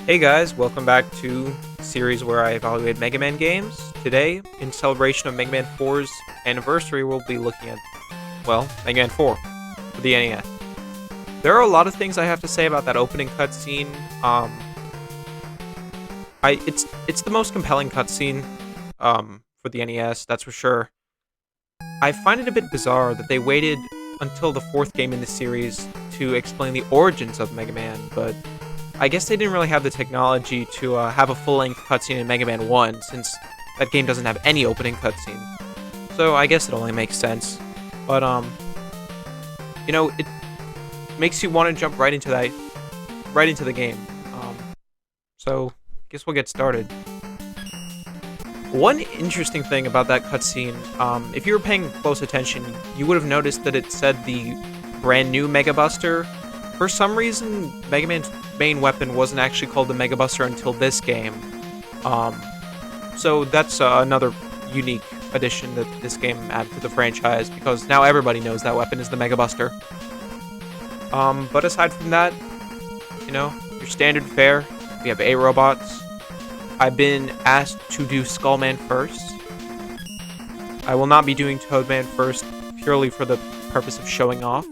Hey guys, welcome back to a series where I evaluate Mega Man games. Today, in celebration of Mega Man 4's anniversary, we'll be looking at, well, Mega Man 4 for the NES. There are a lot of things I have to say about that opening cutscene. It's the most compelling cutscene for the NES, that's for sure. I find it a bit bizarre that they waited until the fourth game in the series to explain the origins of Mega Man, but I guess they didn't really have the technology to have a full-length cutscene in Mega Man 1, since that game doesn't have any opening cutscene. So I guess it only makes sense. But, it makes you want to jump right into the game. So, I guess we'll get started. One interesting thing about that cutscene, if you were paying close attention, you would have noticed that it said the brand new Mega Buster. For some reason, Mega Man's main weapon wasn't actually called the Mega Buster until this game. So that's another unique addition that this game added to the franchise, because now everybody knows that weapon is the Mega Buster. But aside from that, your standard fare. We have 8 robots. I've been asked to do Skullman first. I will not be doing Toadman first, purely for the purpose of showing off.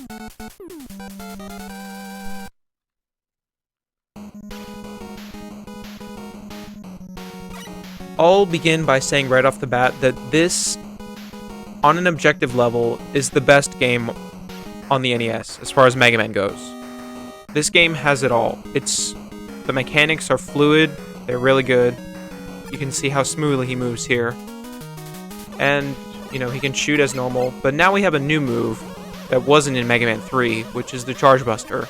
I'll begin by saying right off the bat that this, on an objective level, is the best game on the NES as far as Mega Man goes. This game has it all. The mechanics are fluid, they're really good. You can see how smoothly he moves here. And, he can shoot as normal, but now we have a new move that wasn't in Mega Man 3, which is the Charge Buster.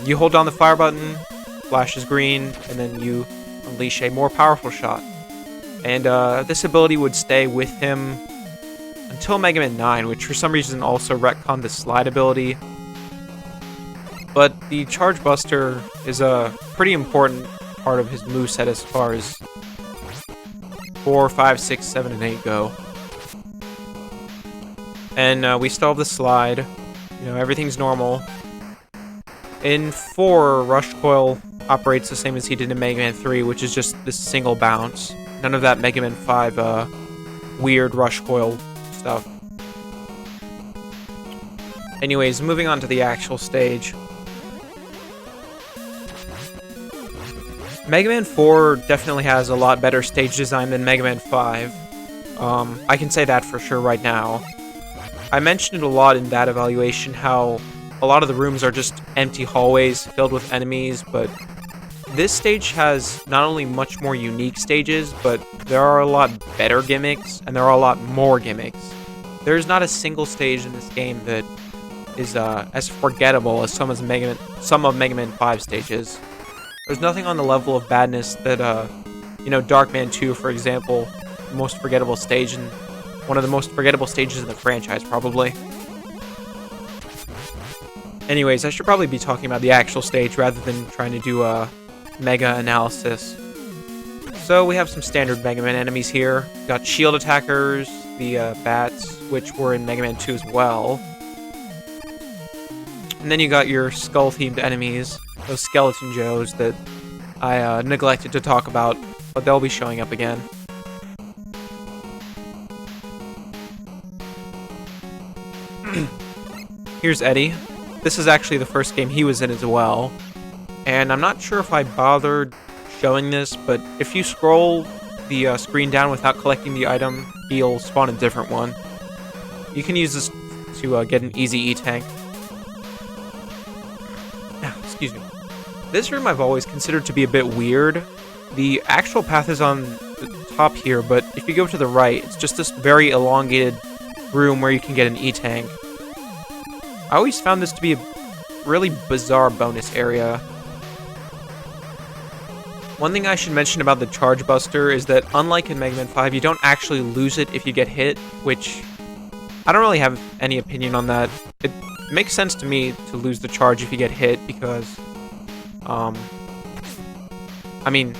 You hold down the fire button, flashes green, and then you unleash a more powerful shot. And this ability would stay with him until Mega Man 9, which for some reason also retconned the slide ability. But the Charge Buster is a pretty important part of his moveset as far as 4, 5, 6, 7, and 8 go. And we still have the slide. Everything's normal. In 4, Rush Coil operates the same as he did in Mega Man 3, which is just this single bounce. None of that Mega Man 5 weird Rush Coil stuff. Anyways, moving on to the actual stage. Mega Man 4 definitely has a lot better stage design than Mega Man 5. I can say that for sure right now. I mentioned it a lot in that evaluation, how a lot of the rooms are just empty hallways filled with enemies, but this stage has not only much more unique stages, but there are a lot better gimmicks, and there are a lot more gimmicks. There's not a single stage in this game that is as forgettable as some of Mega Man 5 stages. There's nothing on the level of badness that, Darkman 2, for example, the most forgettable stage, and one of the most forgettable stages in the franchise, probably. Anyways, I should probably be talking about the actual stage rather than trying to do a mega analysis. So we have some standard Mega Man enemies here. We've got shield attackers, the bats, which were in Mega Man 2 as well. And then you got your skull-themed enemies, those Skeleton Joes that I neglected to talk about, but they'll be showing up again. Here's Eddie. This is actually the first game he was in as well. And I'm not sure if I bothered showing this, but if you scroll the screen down without collecting the item, he'll spawn a different one. You can use this to get an easy E-tank. Excuse me. This room I've always considered to be a bit weird. The actual path is on the top here, but if you go to the right, it's just this very elongated room where you can get an E-tank. I always found this to be a really bizarre bonus area. One thing I should mention about the Charge Buster is that unlike in Mega Man 5, you don't actually lose it if you get hit, which I don't really have any opinion on that. It makes sense to me to lose the charge if you get hit because, I mean,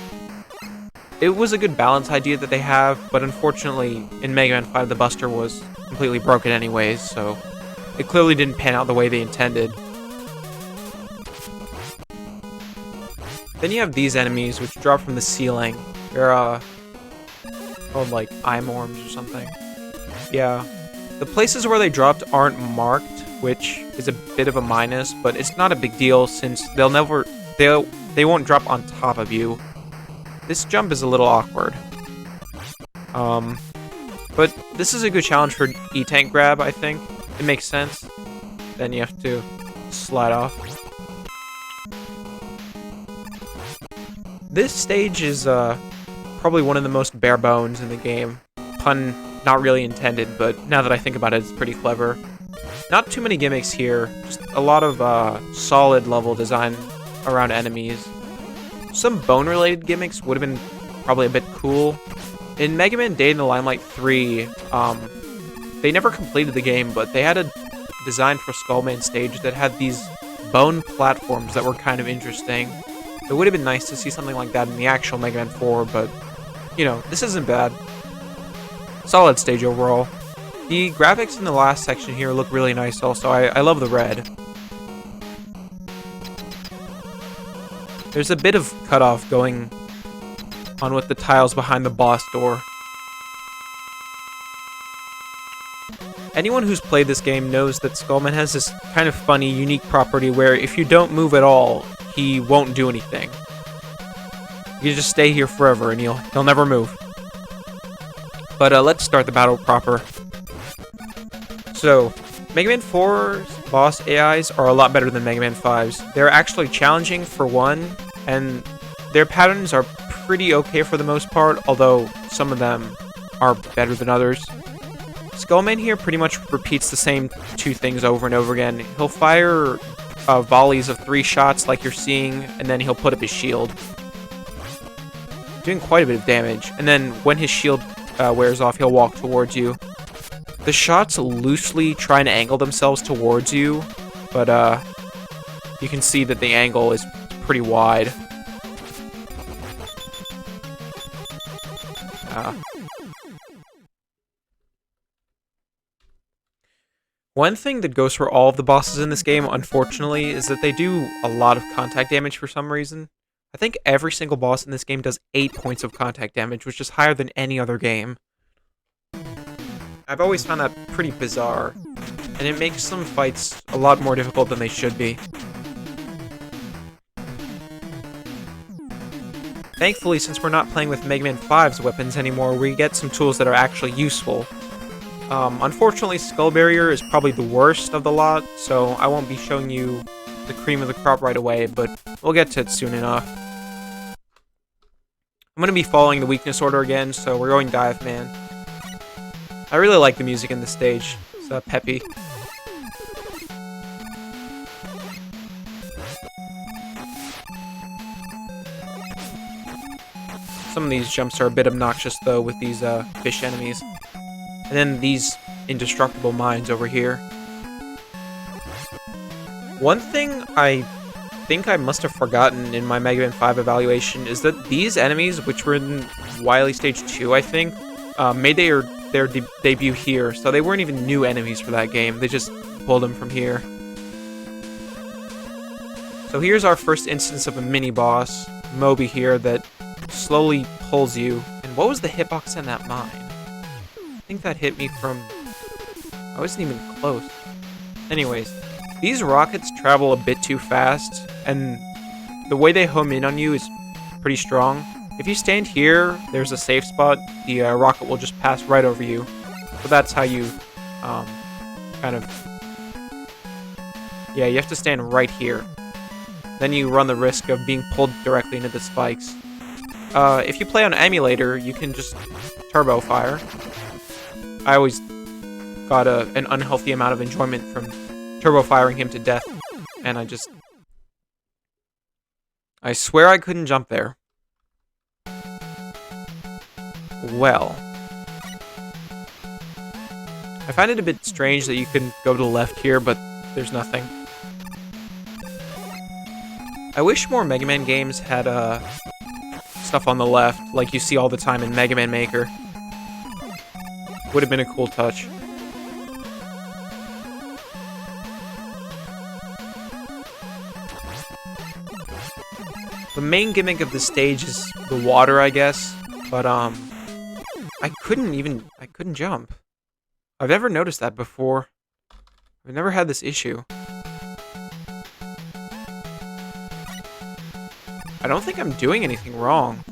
it was a good balance idea that they have, but unfortunately in Mega Man 5 the Buster was completely broken anyways, so it clearly didn't pan out the way they intended. Then you have these enemies, which drop from the ceiling. They're, called, like, Imorms or something. Yeah. The places where they dropped aren't marked, which is a bit of a minus, but it's not a big deal since they won't drop on top of you. This jump is a little awkward. But this is a good challenge for E-tank grab, I think. It makes sense. Then you have to slide off. This stage is probably one of the most bare bones in the game. Pun not really intended, but now that I think about it, it's pretty clever. Not too many gimmicks here, just a lot of solid level design around enemies. Some bone-related gimmicks would have been probably a bit cool. In Mega Man Day in the Limelight 3, they never completed the game, but they had a design for Skullman stage that had these bone platforms that were kind of interesting. It would have been nice to see something like that in the actual Mega Man 4, but, you know, this isn't bad. Solid stage overall. The graphics in the last section here look really nice also. I love the red. There's a bit of cutoff going on with the tiles behind the boss door. Anyone who's played this game knows that Skullman has this kind of funny, unique property where if you don't move at all, he won't do anything. You just stay here forever and he'll never move. But let's start the battle proper. So, Mega Man 4's boss AIs are a lot better than Mega Man 5's. They're actually challenging for one, and their patterns are pretty okay for the most part, although some of them are better than others. Skullman here pretty much repeats the same two things over and over again. He'll fire volleys of 3 shots like you're seeing, and then he'll put up his shield. Doing quite a bit of damage, and then when his shield wears off, he'll walk towards you. The shots loosely try and angle themselves towards you, but you can see that the angle is pretty wide. One thing that goes for all of the bosses in this game, unfortunately, is that they do a lot of contact damage for some reason. I think every single boss in this game does 8 points of contact damage, which is higher than any other game. I've always found that pretty bizarre, and it makes some fights a lot more difficult than they should be. Thankfully, since we're not playing with Mega Man 5's weapons anymore, we get some tools that are actually useful. Unfortunately, Skull Barrier is probably the worst of the lot, so I won't be showing you the cream of the crop right away, but we'll get to it soon enough. I'm going to be following the weakness order again, so we're going Dive Man. I really like the music in this stage. It's peppy. Some of these jumps are a bit obnoxious, though, with these fish enemies. And then these indestructible mines over here. One thing I think I must have forgotten in my Mega Man 5 evaluation is that these enemies, which were in Wily Stage 2, I think, made their debut here, so they weren't even new enemies for that game. They just pulled them from here. So here's our first instance of a mini-boss, Moby here, that slowly pulls you. And what was the hitbox in that mine? I think that hit me from... I wasn't even close. Anyways, these rockets travel a bit too fast, and the way they home in on you is pretty strong. If you stand here, there's a safe spot, the rocket will just pass right over you. So that's how you, kind of... Yeah, you have to stand right here. Then you run the risk of being pulled directly into the spikes. If you play on emulator, you can just turbo fire. I always got an unhealthy amount of enjoyment from turbo firing him to death, and I swear I couldn't jump there. Well, I find it a bit strange that you can go to the left here, but there's nothing. I wish more Mega Man games had stuff on the left, like you see all the time in Mega Man Maker. Would have been a cool touch. The main gimmick of the stage is the water, I guess, but I couldn't jump. I've never noticed that before. I've never had this issue. I don't think I'm doing anything wrong.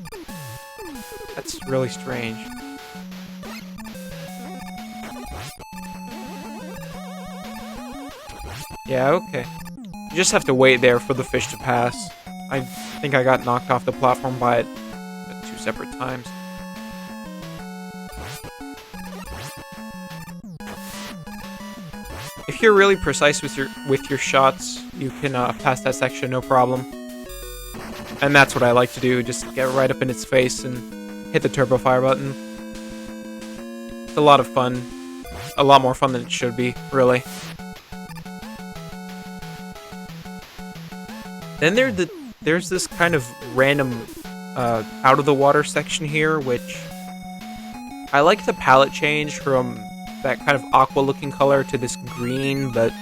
That's really strange. Yeah, okay. You just have to wait there for the fish to pass. I think I got knocked off the platform by it at 2 separate times. If you're really precise with your shots, you can pass that section no problem. And that's what I like to do, just get right up in its face and hit the turbo fire button. It's a lot of fun. A lot more fun than it should be, really. Then there's this kind of random out of the water section here, which I like the palette change from that kind of aqua looking color to this green, but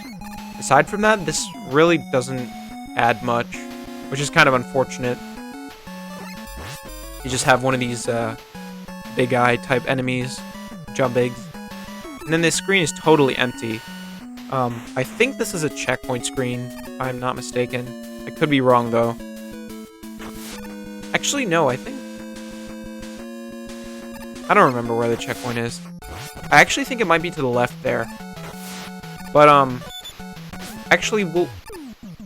aside from that, this really doesn't add much, which is kind of unfortunate. You just have one of these big eye type enemies, Jumbigs, and then this screen is totally empty. I think this is a checkpoint screen, if I'm not mistaken. I could be wrong though. Actually, no, I don't remember where the checkpoint is. I actually think it might be to the left there. But, actually,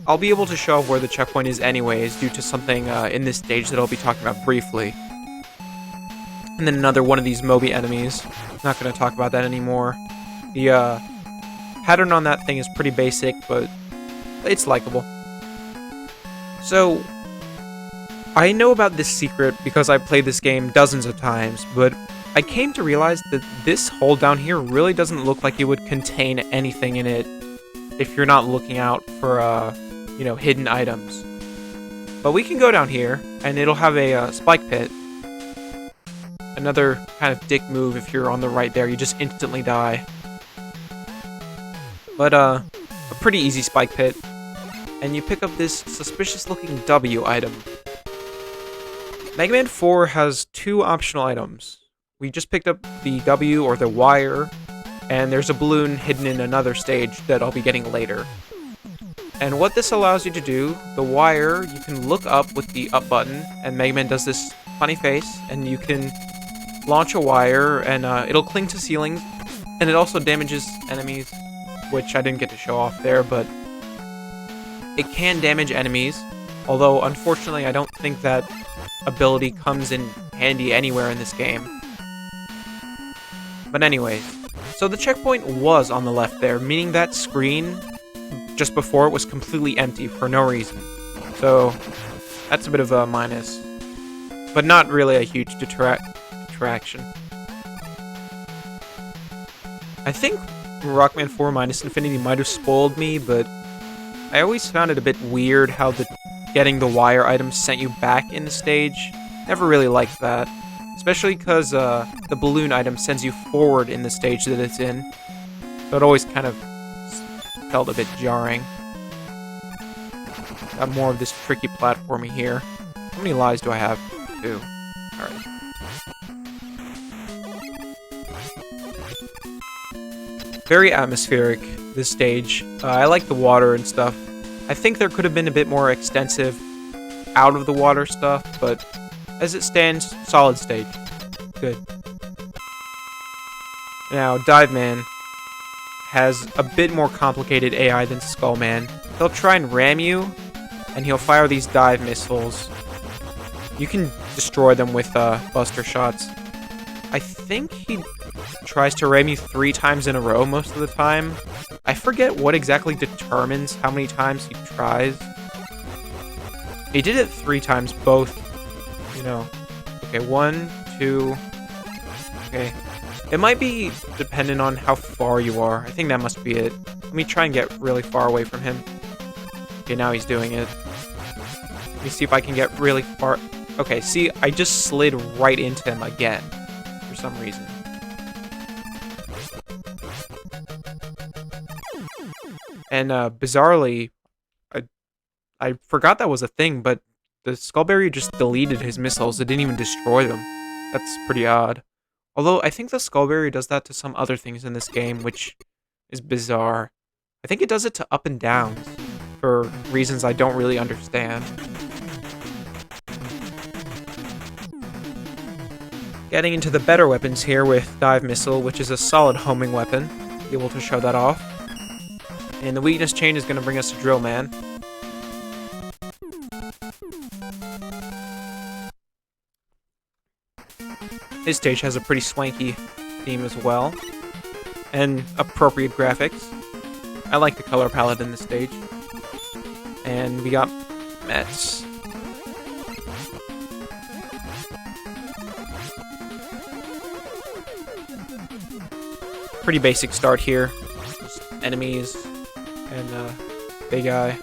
I'll be able to show where the checkpoint is anyways, due to something in this stage that I'll be talking about briefly. And then another one of these Moby enemies. Not going to talk about that anymore. The, pattern on that thing is pretty basic, but it's likable. So, I know about this secret because I've played this game dozens of times, but I came to realize that this hole down here really doesn't look like it would contain anything in it if you're not looking out for, hidden items. But we can go down here, and it'll have a spike pit. Another kind of dick move if you're on the right there, you just instantly die. But, a pretty easy spike pit. And you pick up this suspicious-looking W item. Mega Man 4 has 2 optional items. We just picked up the W, or the wire, and there's a balloon hidden in another stage that I'll be getting later. And what this allows you to do, the wire, you can look up with the up button, and Mega Man does this funny face, and you can launch a wire, and it'll cling to ceilings, and it also damages enemies, which I didn't get to show off there, but it can damage enemies, although unfortunately I don't think that ability comes in handy anywhere in this game. But anyways, so the checkpoint was on the left there, meaning that screen just before it was completely empty for no reason. So that's a bit of a minus, but not really a huge detraction. I think Rockman 4 Minus Infinity might have spoiled me, but I always found it a bit weird how getting the wire items sent you back in the stage. Never really liked that. Especially because the balloon item sends you forward in the stage that it's in. So it always kind of felt a bit jarring. Got more of this tricky platforming here. How many lives do I have? 2. Alright. Very atmospheric, this stage. I like the water and stuff. I think there could have been a bit more extensive out of the water stuff, but as it stands, solid stage. Good. Now, Dive Man has a bit more complicated AI than Skull Man. He'll try and ram you, and he'll fire these dive missiles. You can destroy them with buster shots. I think he tries to ram you 3 times in a row most of the time. I forget what exactly determines how many times he tries. He did it 3 times, both, you know. Okay, 1, 2... Okay. It might be dependent on how far you are. I think that must be it. Let me try and get really far away from him. Okay, now he's doing it. Let me see if I can get really far. Okay, see, I just slid right into him again. For some reason. And, bizarrely, I forgot that was a thing, but the Skullberry just deleted his missiles. It didn't even destroy them. That's pretty odd. Although, I think the Skullberry does that to some other things in this game, which is bizarre. I think it does it to up and downs, for reasons I don't really understand. Getting into the better weapons here with Dive Missile, which is a solid homing weapon. Be able to show that off. And the weakness chain is going to bring us to Drill Man. This stage has a pretty swanky theme as well, and appropriate graphics. I like the color palette in this stage. And we got Mets. Pretty basic start here. Just enemies and big eye.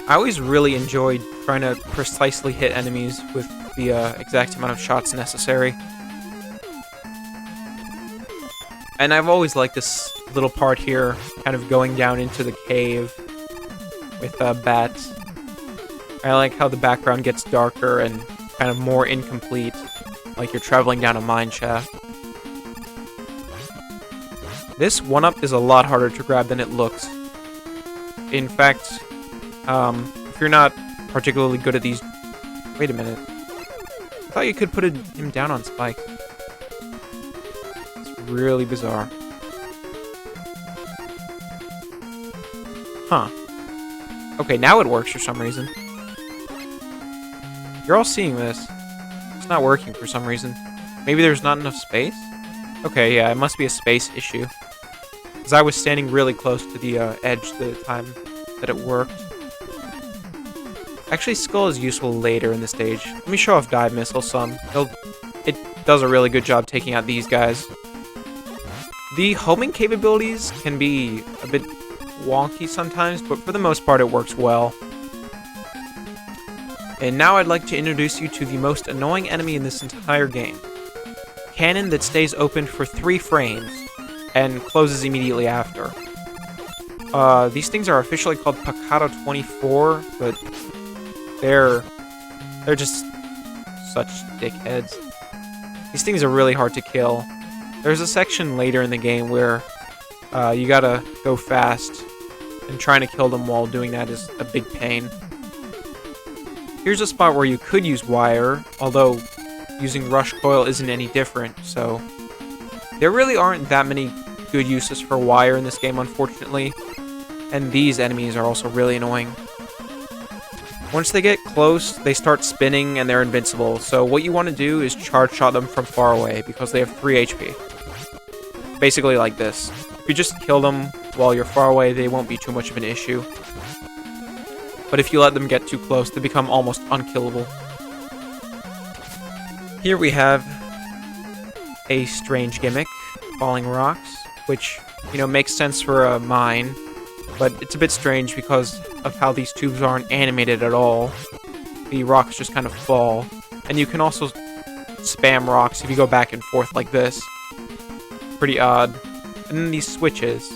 I always really enjoyed trying to precisely hit enemies with the exact amount of shots necessary. And I've always liked this little part here, kind of going down into the cave with bats. I like how the background gets darker and kind of more incomplete, like you're traveling down a mine shaft. This 1-up is a lot harder to grab than it looks. In fact, if you're not particularly good at these... Wait a minute. I thought you could put him down on spikes. It's really bizarre. Huh. Okay, now it works for some reason. You're all seeing this. It's not working for some reason. Maybe there's not enough space? Okay, yeah, it must be a space issue. Because I was standing really close to the edge the time that it worked. Actually, Skull is useful later in the stage. Let me show off Dive Missile some. It does a really good job taking out these guys. The homing capabilities can be a bit wonky sometimes, but for the most part it works well. And now I'd like to introduce you to the most annoying enemy in this entire game. Cannon that stays open for 3 frames and closes immediately after. These things are officially called Picado 24, but they're just such dickheads. These things are really hard to kill. There's a section later in the game where you gotta go fast, and trying to kill them while doing that is a big pain. Here's a spot where you could use wire, although using rush coil isn't any different, so there really aren't that many good uses for wire in this game, unfortunately, and these enemies are also really annoying. Once they get close, they start spinning and they're invincible, so what you want to do is charge shot them from far away, because they have 3 HP. Basically like this. If you just kill them while you're far away, they won't be too much of an issue. But if you let them get too close, they become almost unkillable. Here we have a strange gimmick, falling rocks, which, you know, makes sense for a mine, but it's a bit strange because of how these tubes aren't animated at all. The rocks just kind of fall, and you can also spam rocks if you go back and forth like this. Pretty odd. And then these switches,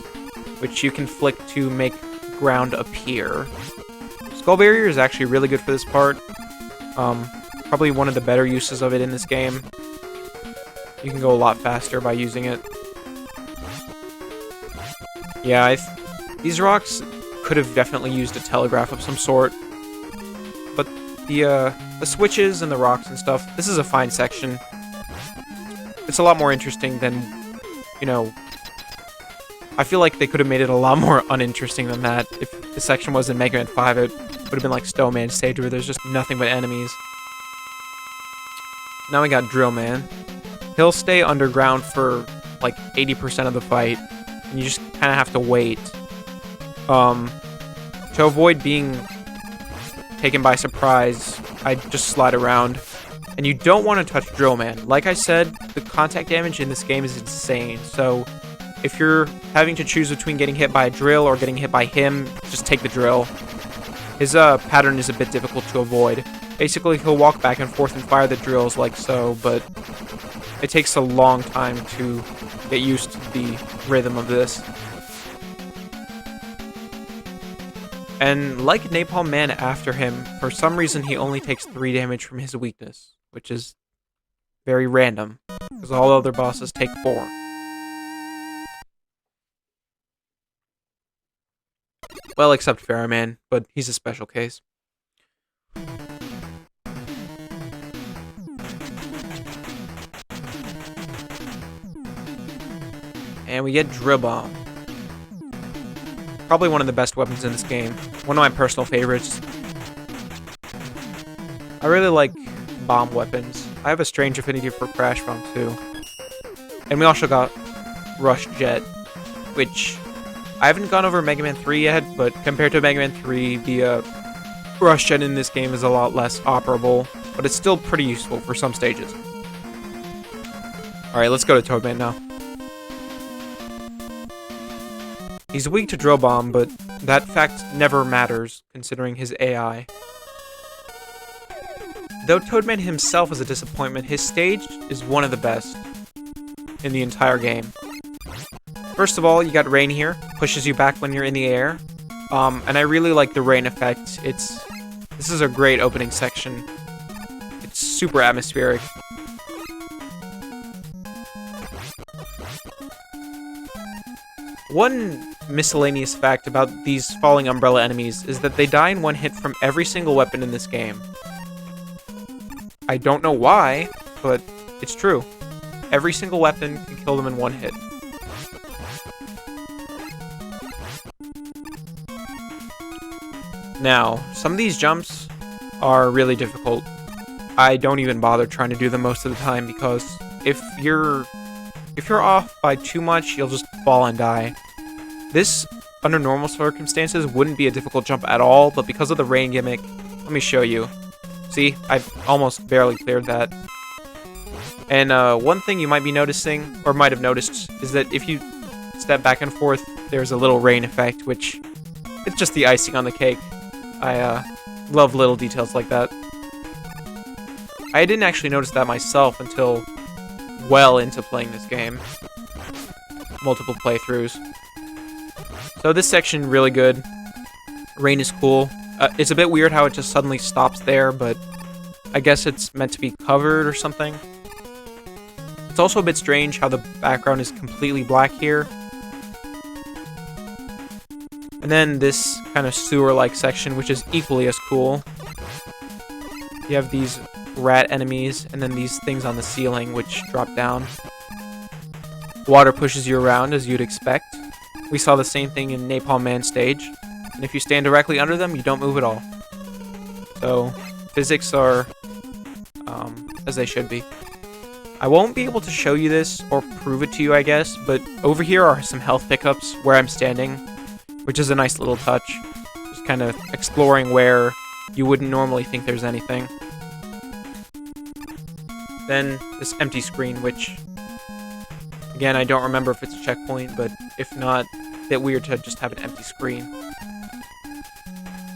which you can flick to make ground appear. Skull Barrier is actually really good for this part. Probably one of the better uses of it in this game. You can go a lot faster by using it. Yeah, these rocks could have definitely used a telegraph of some sort. But the switches and the rocks and stuff, this is a fine section. It's a lot more interesting than, you know... I feel like they could have made it a lot more uninteresting than that. If the section was in Mega Man 5, it would have been like Snowman stage where there's just nothing but enemies. Now we got Drill Man. He'll stay underground for like 80% of the fight, and you just kind of have to wait. To avoid being taken by surprise, I just slide around. And you don't want to touch Drill Man. Like I said, the contact damage in this game is insane. So if you're having to choose between getting hit by a drill or getting hit by him, just take the drill. His pattern is a bit difficult to avoid. Basically, he'll walk back and forth and fire the drills like so, but it takes a long time to get used to the rhythm of this. And like Napalm Man after him, for some reason he only takes 3 damage from his weakness, which is very random, because all other bosses take 4. Well, except Ferryman, but he's a special case. And we get Drill Bomb. Probably one of the best weapons in this game. One of my personal favorites. I really like bomb weapons. I have a strange affinity for Crash Bomb too. And we also got Rush Jet, which I haven't gone over Mega Man 3 yet, but compared to Mega Man 3, the Rush Jet in this game is a lot less operable, but it's still pretty useful for some stages. Alright, let's go to Toadman now. He's weak to Drill Bomb, but that fact never matters, considering his AI. Though Toadman himself is a disappointment, his stage is one of the best in the entire game. First of all, you got rain here, pushes you back when you're in the air, and I really like the rain effect. This is a great opening section. It's super atmospheric. One miscellaneous fact about these falling umbrella enemies is that they die in one hit from every single weapon in this game. I don't know why, but it's true. Every single weapon can kill them in one hit. Now, some of these jumps are really difficult. I don't even bother trying to do them most of the time because if you're off by too much, you'll just fall and die. This, under normal circumstances, wouldn't be a difficult jump at all, but because of the rain gimmick, let me show you. See, I've almost barely cleared that. And one thing you might be noticing, or might have noticed, is that if you step back and forth, there's a little rain effect, which it's just the icing on the cake. I love little details like that. I didn't actually notice that myself until well into playing this game. Multiple playthroughs. So this section, really good. Rain is cool. It's a bit weird how it just suddenly stops there, but I guess it's meant to be covered or something. It's also a bit strange how the background is completely black here. And then this kind of sewer-like section, which is equally as cool. You have these rat enemies, and then these things on the ceiling, which drop down. Water pushes you around, as you'd expect. We saw the same thing in Napalm Man stage, and if you stand directly under them, you don't move at all. So, physics are as they should be. I won't be able to show you this, or prove it to you, I guess, but over here are some health pickups where I'm standing, which is a nice little touch. Just kind of exploring where you wouldn't normally think there's anything. Then, this empty screen, which, again, I don't remember if it's a checkpoint, but if not, a bit weird to just have an empty screen.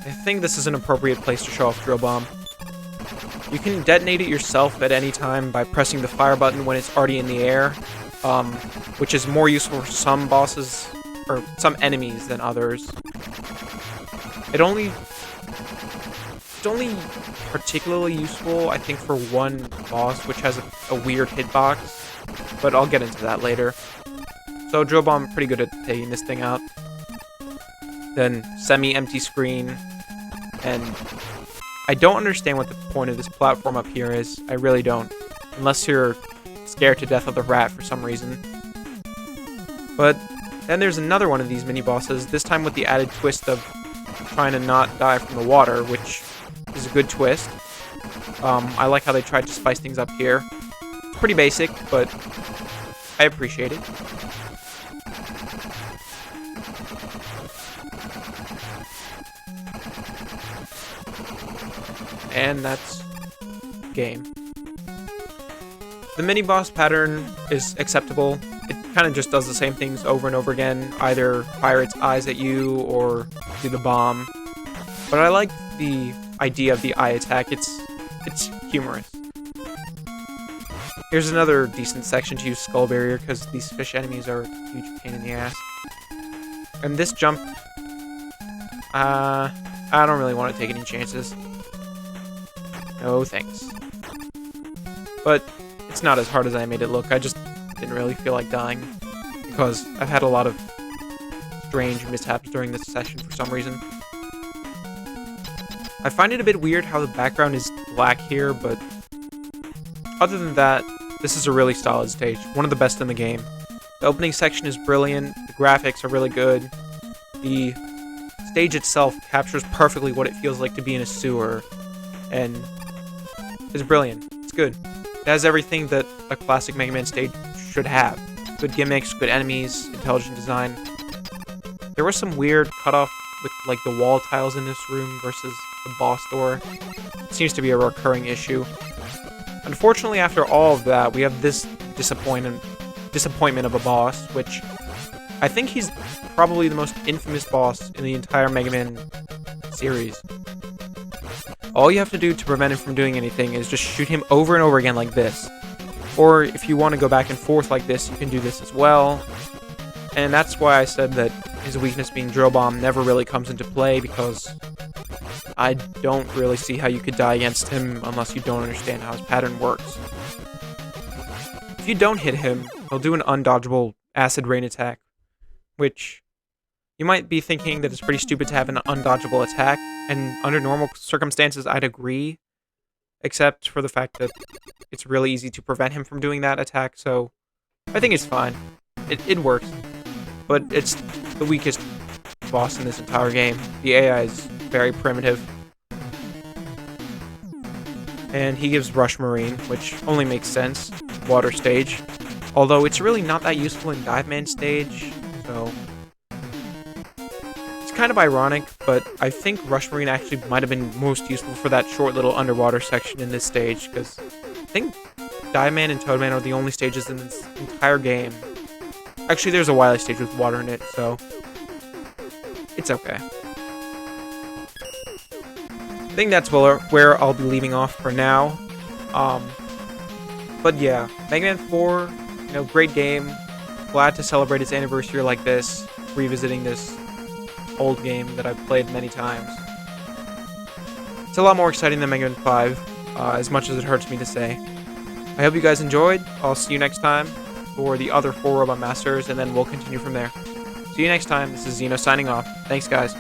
I think this is an appropriate place to show off Drill Bomb. You can detonate it yourself at any time by pressing the fire button when it's already in the air, which is more useful for some bosses, or some enemies than others. It's only particularly useful, I think, for one boss, which has a weird hitbox, but I'll get into that later. So Drill Bomb, pretty good at taking this thing out. Then semi-empty screen, and I don't understand what the point of this platform up here is. I really don't, unless you're scared to death of the rat for some reason. But then there's another one of these mini-bosses, this time with the added twist of trying to not die from the water, which is a good twist. I like how they tried to spice things up here. It's pretty basic, but I appreciate it. And that's game. The mini-boss pattern is acceptable. It kind of just does the same things over and over again, either fire its eyes at you or do the bomb. But I like the idea of the eye attack. It's humorous. Here's another decent section to use Skull Barrier, because these fish enemies are a huge pain in the ass. And this jump, I don't really want to take any chances. No thanks. But it's not as hard as I made it look. I just didn't really feel like dying, because I've had a lot of strange mishaps during this session for some reason. I find it a bit weird how the background is black here, but other than that, this is a really solid stage, one of the best in the game. The opening section is brilliant, the graphics are really good, the stage itself captures perfectly what it feels like to be in a sewer, and it's brilliant. It's good. It has everything that a classic Mega Man stage should have. Good gimmicks, good enemies, intelligent design. There was some weird cutoff with like the wall tiles in this room versus the boss door. It seems to be a recurring issue. Unfortunately, after all of that, we have this disappointment of a boss, which I think he's probably the most infamous boss in the entire Mega Man series. All you have to do to prevent him from doing anything is just shoot him over and over again like this. Or if you want to go back and forth like this, you can do this as well. And that's why I said that his weakness being Drill Bomb never really comes into play, because I don't really see how you could die against him unless you don't understand how his pattern works. If you don't hit him, he'll do an undodgeable acid rain attack, which you might be thinking that it's pretty stupid to have an undodgeable attack, and under normal circumstances I'd agree, except for the fact that it's really easy to prevent him from doing that attack, so I think it's fine. It works. But it's the weakest boss in this entire game. The AI is very primitive. And he gives Rush Marine, which only makes sense. Water stage. Although it's really not that useful in Dive Man stage, so it's kind of ironic, but I think Rush Marine actually might have been most useful for that short little underwater section in this stage, because I think Dive Man and Toad Man are the only stages in this entire game. Actually, there's a Wily stage with water in it, so it's okay. I think that's where I'll be leaving off for now. But yeah, Mega Man 4, great game. Glad to celebrate its anniversary like this, revisiting this old game that I've played many times. It's a lot more exciting than Mega Man 5, as much as it hurts me to say. I hope you guys enjoyed. I'll see you next time for the other 4 Robot Masters, and then we'll continue from there. See you next time. This is Xeno signing off. Thanks, guys.